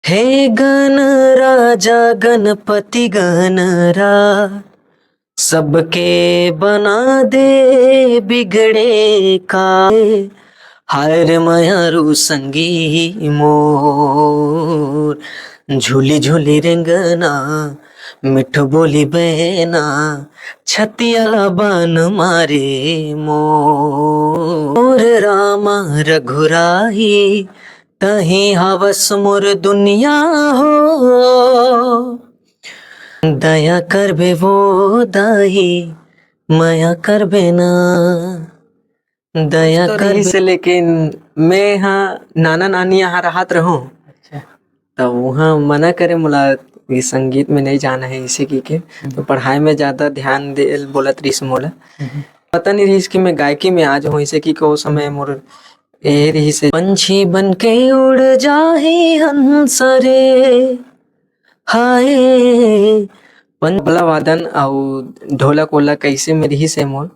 हे गण राजा गणपति गणराज, सबके बना दे बिगड़े का। हाय मयारू संगी मोर, झूली झूली रेंगना, मिठ बोली बहना, छतिया बन मारे मोर। रामा रघुराही तही हवस मोर दुनिया हो, दया करबे वो दाही, माया करबे ना, दया कर से। लेकिन मैं हाँ नाना नानी यहाँ रहत रहूं। अच्छा। तो वहाँ मना करे मोला ये संगीत में नहीं जाना है इसी की तो पढ़ाई में ज्यादा ध्यान दे बोलत रही मोला। पता नहीं रही कि मैं गायकी में आ जाऊँ इसे की को समय मोर ए रही से पंछी बन के उड़ जाहे हंस रे, हाय तबला वादन और ढोलक वोलक कैसे में रही से मोर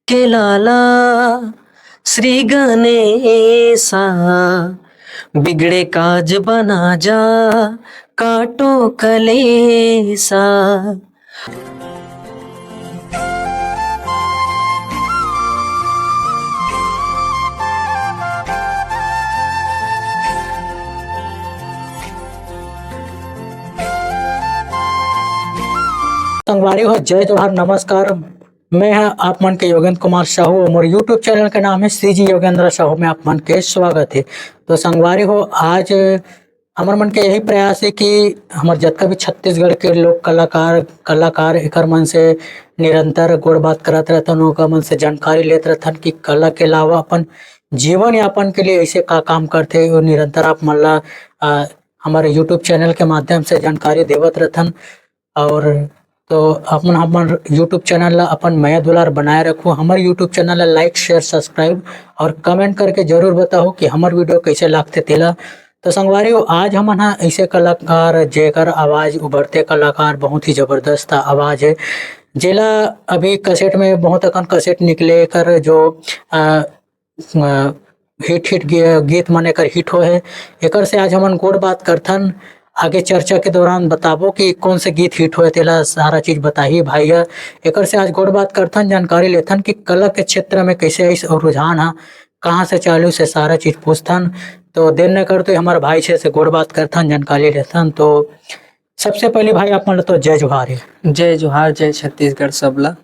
के लाला श्री गणेशा, बिगड़े काज बना जा काटो कलेसा। संगवारी हो जय जोहार नमस्कार। मैं आप मन के योगेंद्र कुमार साहू और मोर यूट्यूब चैनल का नाम है सीजी योगेंद्र साहू में आप मन के स्वागत है। तो संगवारी हो आज हमार मन के यही प्रयास है कि हमार जितना भी छत्तीसगढ़ के लोग कलाकार एकर मन से निरंतर गोड़ बात करत रहतन, ओकर मन से जानकारी लेते रहतन कि कला के अलावा अपन जीवन यापन के लिए ऐसे का काम करते और निरंतर आप मन ला हमारे यूट्यूब चैनल के माध्यम से जानकारी देवत रहतन। और तो अपन हमार यूट्यूब चैनल ला अपन माया दुलार बनाए रखो। हमारे यूट्यूब चैनल ला लाइक शेयर सब्सक्राइब और कमेंट करके जरूर बताओ कि हमार वीडियो कैसे लगते तेला। तो संगवारी हो आज हम ऐसे कलाकार जेकर आवाज उभरते कलाकार बहुत ही जबरदस्त आवाज है, जेला अभी कैसेट में बहुत अकन कैसेट निकले कर जो हिट गीत मन एकर हिट हो है। एकर से आज हमन गोड़ बात करथन। आगे चर्चा के दौरान बताबो कि कौन से गीत हिट हुए तेला सारा चीज बताही भाई। एकर से आज गोड़ बात करथन, जानकारी लेथन कि कला के क्षेत्र में कैसे इस और रुझान है कहाँ से चालू से सारा चीज पूछथन। तो देर न करते हमारे भाई से गोड़ बात करथन, जानकारी लेथन। तो सबसे पहले भाई आप मन तो जय जोहार है। जय जोहार, जय छत्तीसगढ़ सबला।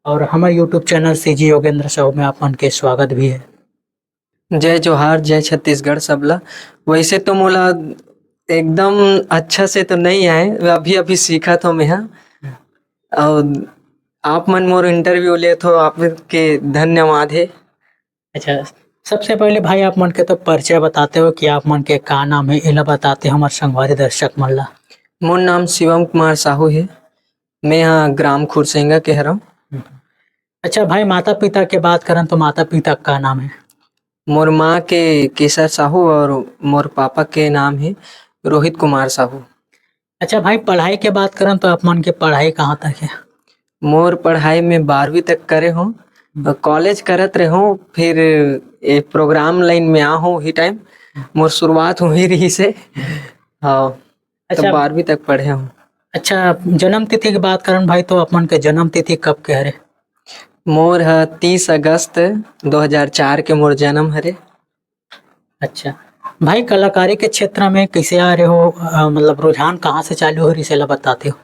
और हमारे YouTube channel CG Yogendra Sahu में आप मन के स्वागत भी है। जय जोहार, जय छत्तीसगढ़ सबला। वैसे तो मोला एकदम अच्छा से तो नहीं आए, अभी अभी सीखा था मैं। और आप मन मोर इंटरव्यू ले तो आपके धन्यवाद है। अच्छा, सबसे पहले भाई आप मन के तो परिचय बताते हो कि आप मन के का नाम है, इला बताते हमारे संगवारी दर्शक मन ला। मोर नाम शिवम कुमार साहू है, मैं यहाँ ग्राम खुरसेंगा के हरम। अच्छा भाई, माता पिता के बात करें तो माता पिता का नाम है? मोर माँ के केसर साहू और मोर पापा के नाम है रोहित कुमार साहू। अच्छा भाई, पढ़ाई के बात करें तो आप मन के पढ़ाई कहाँ तक है? मोर पढ़ाई में 12वीं तक करे हूँ, कॉलेज करत रहे हूँ, फिर एक प्रोग्राम लाइन में आ हूँ ही टाइम मोर शुरुआत हुई रही से। हाँ, अच्छा, तब 12वीं तक पढ़े हूँ। अच्छा, जन्म तिथि की बात करें भाई तो अपन के जन्म तिथि कब के हरे? मोर 30 अगस्त 2004 के मोर जन्म हरे। अच्छा भाई, कलाकारी के क्षेत्र में कैसे आ रहे हो, मतलब रुझान कहाँ से चालू हो रही से ला बताते हो?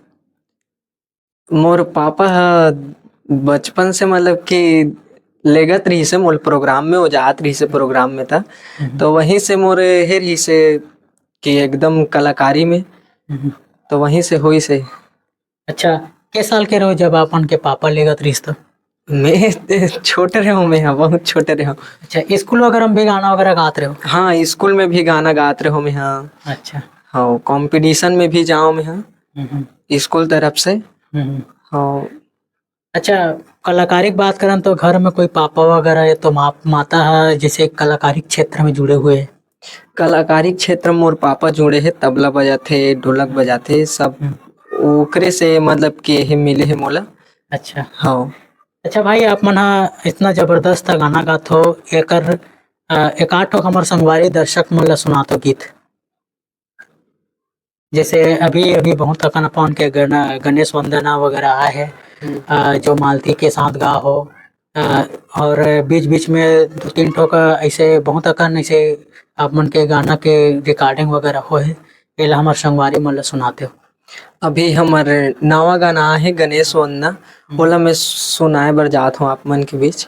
मोर पापा बचपन से मतलब कि लेगत रही से मोर प्रोग्राम में, वो जात रही से प्रोग्राम में था, तो वहीं से मोर हे रही से कि एकदम कलाकारी में, तो वहीं से हुई से। अच्छा, के साल के रहो जब अपन के पापा लेगत रही तो? मैं छोटे रहे हूँ, मैं बहुत छोटे रहे हूँ। अच्छा, स्कूल वगैरह में भी गाना वगैरह गाते रहो? हाँ, स्कूल में भी गाना गाते रहो मैं। हाँ। अच्छा। हाँ, कंपटीशन में भी जाऊँ मैं। हाँ, स्कूल तरफ से। हाँ। अच्छा, कलाकारी की बात करें तो घर में कोई पापा वगैरह है तो माता है जैसे कलाकारी क्षेत्र में जुड़े हुए है? कलाकारी क्षेत्र में मोर पापा जुड़े है, तबला बजाते, ढोलक बजाते, सब ओकरे से मतलब के ही मिले है मोला। अच्छा। हाँ। अच्छा भाई, आप मन इतना जबरदस्त गाना गात हो, एकर एक आठ हमार संगवारी दर्शक मन ला सुनातो गीत। जैसे अभी अभी बहुत अकन अपन के गणेश वंदना वगैरह आए है, जो मालती के साथ गा हो, अ, और बीच बीच में दो तीन ठो का ऐसे बहुत अकन ऐसे आप मन के गाना के रिकॉर्डिंग वगैरह हो है, एला हमार संगवारी मन ला सुनाते हो। अभी हमर नवा गाना है गणेश वंदना, ओला मैं सुनाए बर जात हूँ आप मन के बीच।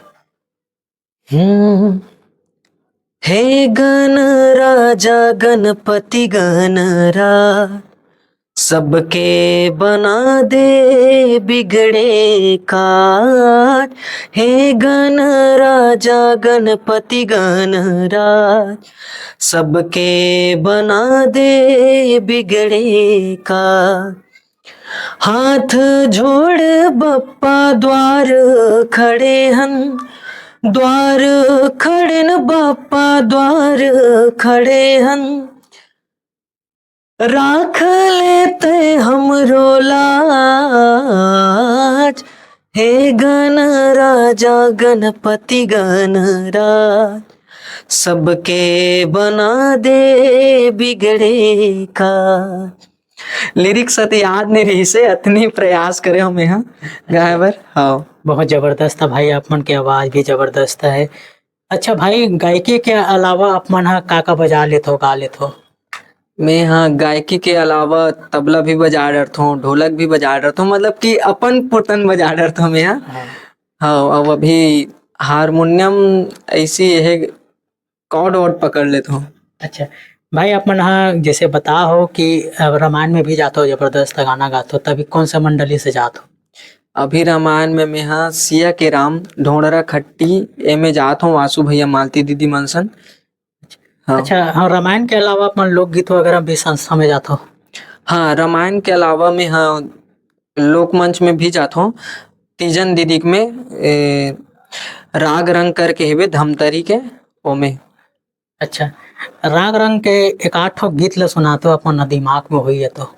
हे गण राजा गणपति गणराज, सबके बना दे बिगड़े काज। हे गण राजा गणपति गणराज, सबके बना दे बिगड़े काज। हाथ जोड़ बप्पा द्वार खड़े हन, द्वार खड़े न बापा द्वार खड़े हन। राख लेते हमरो लाज, हे गण राजा गणपति गणराज, सबके बना दे बिगड़े का। लिरिक्स अति याद नहीं रही से अतनी प्रयास करे हम यहाँ गाए बर। हाँ, बहुत जबरदस्त है भाई, आप मन की आवाज भी जबरदस्त है। अच्छा भाई, गायकी के अलावा आप मन का बजा लेते हो, गा लेते हो? मैं यहाँ गायकी के अलावा तबला भी बजा रहा हूँ, ढोलक भी बजा रहा हूँ, मतलब कि अपन पुर्तन बजा रहा हूँ मैं यहाँ। हाँ, अब अभी हारमोनियम ऐसी है, कॉर्ड वॉर्ड पकड़ लेता हूँ। अच्छा भाई, आप मन हाँ जैसे बता हो कि रामायण में भी जाते हो, जबरदस्त गाना गाते हो, तभी कौन सा मंडली से जाते हो? अभी रामायण में मैं यहाँ सिया के राम ढोंडरा खट्टी एमे जात हूँ, वासु भैया मालती दीदी मनसन। हाँ। अच्छा हाँ, रामायण के अलावा अपन लोकगीत वगैरह भी संस्था में जाते हो? हाँ, रामायण के अलावा मैं हाँ लोकमंच में भी जाता हूँ। तीजन दीदी में राग रंग करके हेबे धमतरी के ओमे। अच्छा, राग रंग के एक आठ ठो गीत ला सुनाते हो, अपन दिमाग में हुई है तो?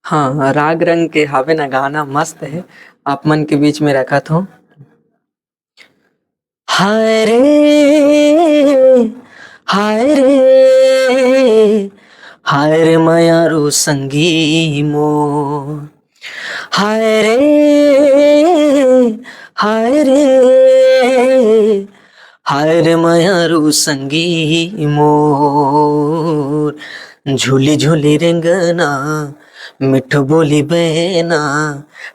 हाँ, राग रंग के हावे ना गाना मस्त है, आप मन के बीच में रखा था। हाय रे हाय रे हाय रे मयारू संगी मोर, हाय रे हाय रे हाय रे मयारू संगी मोर। झूली झूली रेंगना मिठ बोली बहना,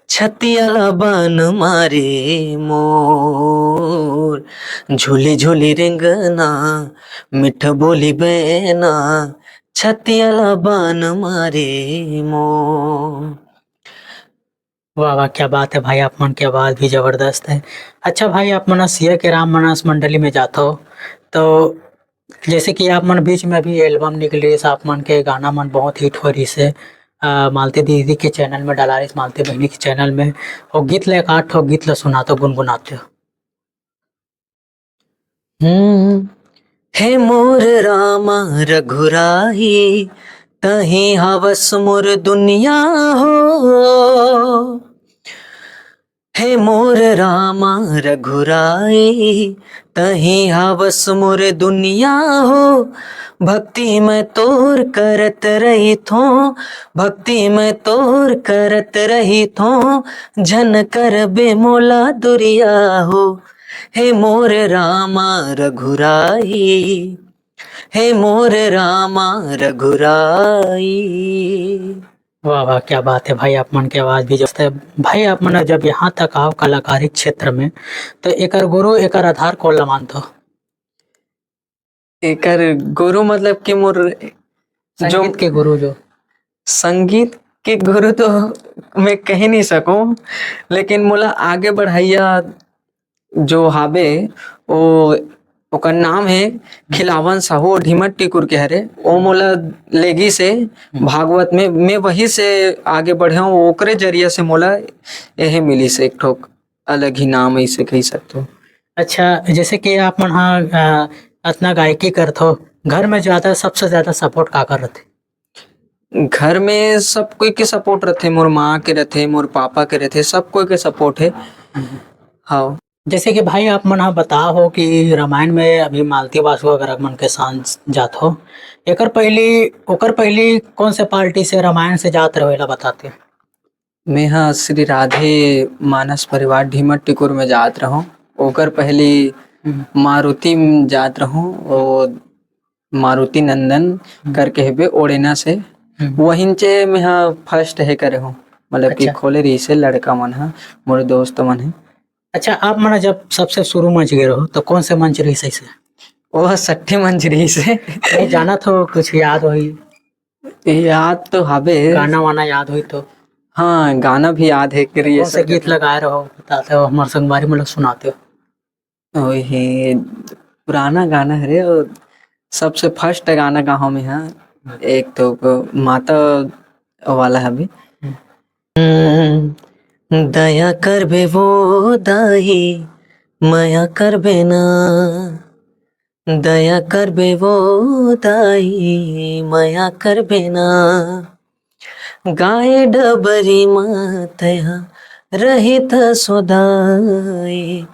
छतिया बान मारे मोर। झूली झूली रेंगना मिठ बोली बहना, छतिया बान मारे मोर। वाह वाह, क्या बात है भाई, आप मन की आवाज भी जबरदस्त है। अच्छा भाई, आप मन सिया के राम मानस मंडली में जाते हो, तो जैसे कि आप मन बीच में अभी एल्बम निकली, आप मन के गाना मन बहुत हिट हो रही से, मालती दीदी के चैनल में डाला रही, मालती बहनी के चैनल में, और गीत ला एक आठ ठो गीत ला सुनाते गुनगुनाते हो। हे मोर रामा रघुराई, तही हवस मोर दुनिया हो। हे मोर रामा रघुराई, तही हवस मोर दुनिया हो। भक्ति में तोर करत रही थो, भक्ति में तोर करत रही थो, झन कर बे मोला दुरिया हो। हे मोर रामा रघुराई, हे मोर रामा रघुराई। वाह वाह, क्या बात है भाई, आप मन की आवाज भी जब है भाई। आप मन जब यहाँ तक आओ कलाकारी क्षेत्र में, तो एकर गुरु एकर आधार कौन ला मानते हो? एकर गुरु मतलब कि मोर संगीत के गुरु जो? संगीत के गुरु तो मैं कह नहीं सकूं, लेकिन मोला आगे बढ़ाइया जो हाबे ओ ओकर नाम है खिलावन साहू ढीमत टिकुर के हरे। ओ मोला लेगी से भागवत में मैं वही से आगे बढ़े हूँ, ओकरे जरिए से मोला यही मिली से एक ठोक अलग ही नाम ऐसे कह सकते हो। अच्छा, जैसे कि आप मन हाँ इतना गायकी करते हो, घर में ज्यादा सबसे ज्यादा सपोर्ट का कर रहे? घर में सब कोई के सपोर्ट रहते, मोर माँ के रहते, मोर पापा के रहते, सब कोई के सपोर्ट है। हाँ। जैसे कि भाई आप मन हा बता हो कि रामायण में अभी मालती वासु अगर मन के साथ जात हो, एकर पहली ओकर पहली कौन से पार्टी से रामायण से जात रहेला बताते। मैं हाँ श्री राधे मानस परिवार ढीमत टिकुर में जात रहूं। ओकर पहली मारुति में जात रहूं और मारुति नंदन करके हेबे ओड़ेना से वहीं चे मैं हाँ फर्स्ट है करे हूँ। मतलब कि अच्छा खोले रही से लड़का मन है, मोरे दोस्त मन है। अच्छा, आप मन जब सबसे शुरू मंच गए रहो तो कौन से मंच रही सही से? वह 60 मंजरी से नहीं जाना तो कुछ याद होई, याद तो हबे। गाना वाना याद होई तो हाँ गाना भी याद है कि ये कौन से सब गीत लगाए रहो बताते हो, हमारे संगवारी में लोग सुनाते हो। वही पुराना गाना है रे। और सबसे फर्स्ट गाना गाँव में है एक तो माता वाला है अभी। दया करबे वो दाही माया करबे ना, दया करबे वो दाई माया करबे ना, गाय डबरी मातया रहित सोदाई,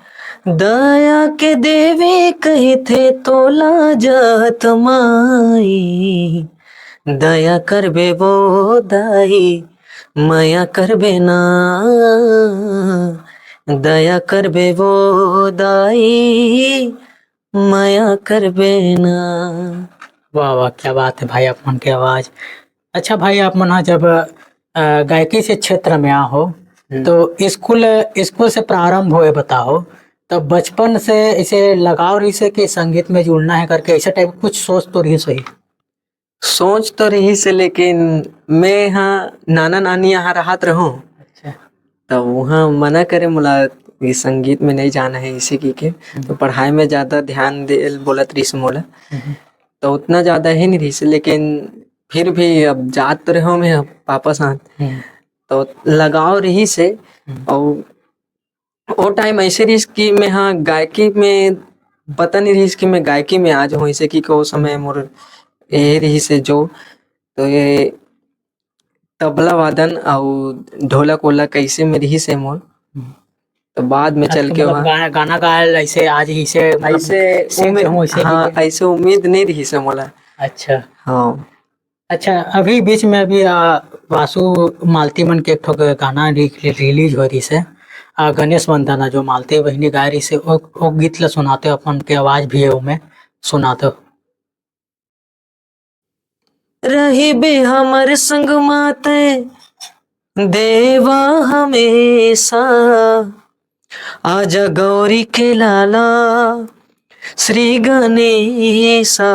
दया के देवे कहते तोला जत माई, दया करबे वो दाई माया करबे ना, दया करबे वो दाई माया करबे ना। वाह वाह, क्या बात है भाई आप मन की आवाज। अच्छा भाई आप मन हा जब गायकी से क्षेत्र में आ हो तो स्कूल स्कूल से प्रारंभ होए बताओ, तो बचपन से इसे लगाव रही से कि संगीत में जुड़ना है करके ऐसा टाइप कुछ सोच तो रही सही? सोच तो रही से लेकिन मैं यहाँ नाना नानी यहाँ रहत रहूं अच्छा तो वहाँ मना करे मोला ये संगीत में नहीं जाना है इसी की के। तो पढ़ाई में ज्यादा ध्यान दे बोलत रही से मोला, तो उतना ज्यादा है नहीं रही से। लेकिन फिर भी अब जात तो रहो मैं अब पापा साथ, तो लगाव रही से। और वो टाइम ऐसे रही कि मैं हाँ गायकी में पता नहीं रही कि मैं गायकी में आ जाऊँ ऐसे कि को समय मोर ये रही से जो। तो ये तबला वादन और ढोलक वोलक कैसे में रही से मोर। तो बाद में चल के मतलब वहाँ गाना गायल ऐसे आज ही से मतलब ऐसे सीख उम्मीद, रहूं ऐसे हाँ की ऐसे उम्मीद नहीं रही से मोला। अच्छा हाँ अच्छा, अभी बीच में अभी वासु मालती मन के एक ठो गाना रिलीज हो रही से, गणेश वंदना जो मालती बहनी गा रही से ओ गीत ला सुनाते हो, अपन के आवाज भी है उमें सुनाते हो। रही बे हमर संग माते देवा हमेशा, आजा गौरी के लाला श्री गणेशा,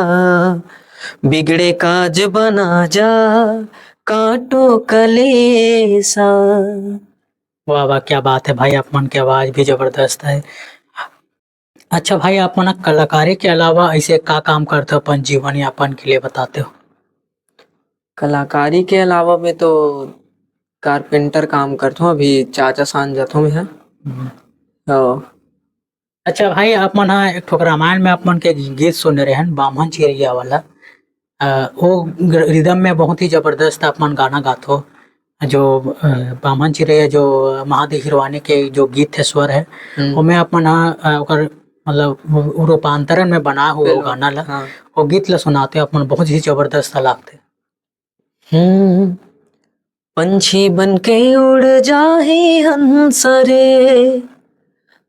बिगड़े काज बना जा काटो कलेसा। वाह वाह, क्या बात है भाई, आप मन की आवाज भी जबरदस्त है। अच्छा भाई आप मन कलाकारी के अलावा ऐसे का काम करते हो अपन जीवन यापन के लिए बताते हो? कलाकारी के अलावा मैं तो कारपेंटर काम करता हूँ, अभी चाचा सान जाता हूँ मैं। हाँ अच्छा भाई आप मन एक ठो रामायण में आप मन के गीत सुने रहे हैं बामन चिरैया वाला, वो रिदम में बहुत ही जबरदस्त आप मन गाना गाते हो। जो बामन चिरैया जो महादेव हिरवानी के जो गीत है स्वर है, उनमें आप मन ओकर मतलब वो रूपांतरण में बना हुआ वो गाना ला, हाँ। वो गीत ला सुनाते हो आप मन, बहुत ही जबरदस्त लगते। पंछी बन के उड़ जाए हंस रे,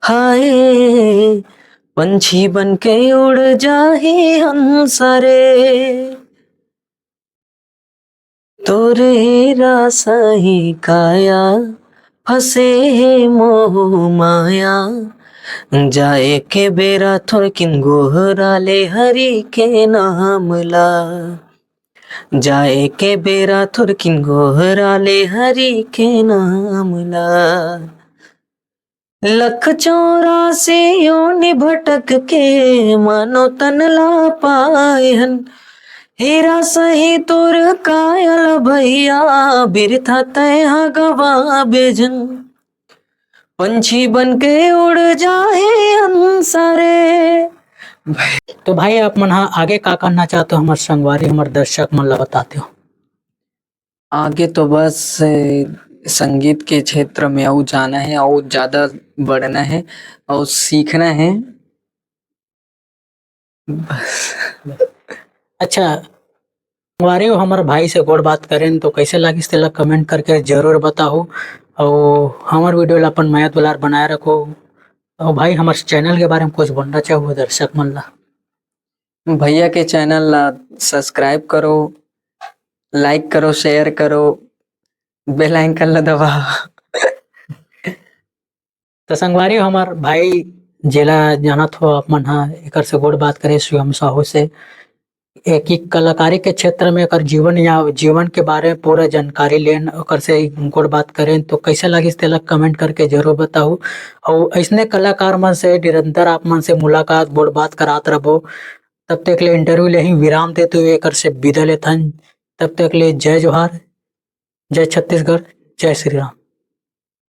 हाय पंछी बन के उड़ जाए हंस रे, तोरे रासही काया फंसे है मोह माया, जाए के बेरा थोड़किन गोहरा ले हरि के नाम ला, जाए के बेरा थोड़किन गोहरा ले हरि के नाम ला, लख 84 योनि भटक के मानो तन ला पाए हन, हेरा सही तोर कायल भैया बिरथा तैहा गवा बेजन, पंछी बन के उड़ जाए हंसरे। तो भाई आप मन आगे का करना चाहते हो, हमारे संगवारी हमारे दर्शक मन ला बताते हो। आगे तो बस संगीत के क्षेत्र में और जाना है और ज्यादा बढ़ना है और सीखना है। अच्छा, हमारे हमारे भाई से गोड़ बात करें तो कैसे लगी तेला कमेंट करके जरूर बताओ। और हमार वीडियो ला अपन मया दुलार बनाए रखो। और भाई हमारे चैनल के बारे में कुछ बोलना चाहो दर्शक मन ला? भैया के चैनल ला सब्सक्राइब करो, लाइक करो, शेयर करो, बेल आइकन ला दबाओ। तो संगवारी हमार भाई जेला जानत हो आप मन हा एकर से गोड़ बात करे शिवम साहू से। एक ही कलाकारी के क्षेत्र में एकर जीवन या जीवन के बारे में पूरा जानकारी लेन ओकर से गोड़ बात करें तो कैसे लगी तेला कमेंट करके जरूर बताओ। और ऐसने कलाकार मन से निरंतर आप मन से मुलाकात गोड़ बात करात रहो। तब तक ले इंटरव्यू ले ही विराम देते हुए एकर से विदा लेथन। तब तक ले जय जोहार, जय छत्तीसगढ़, जय श्री राम।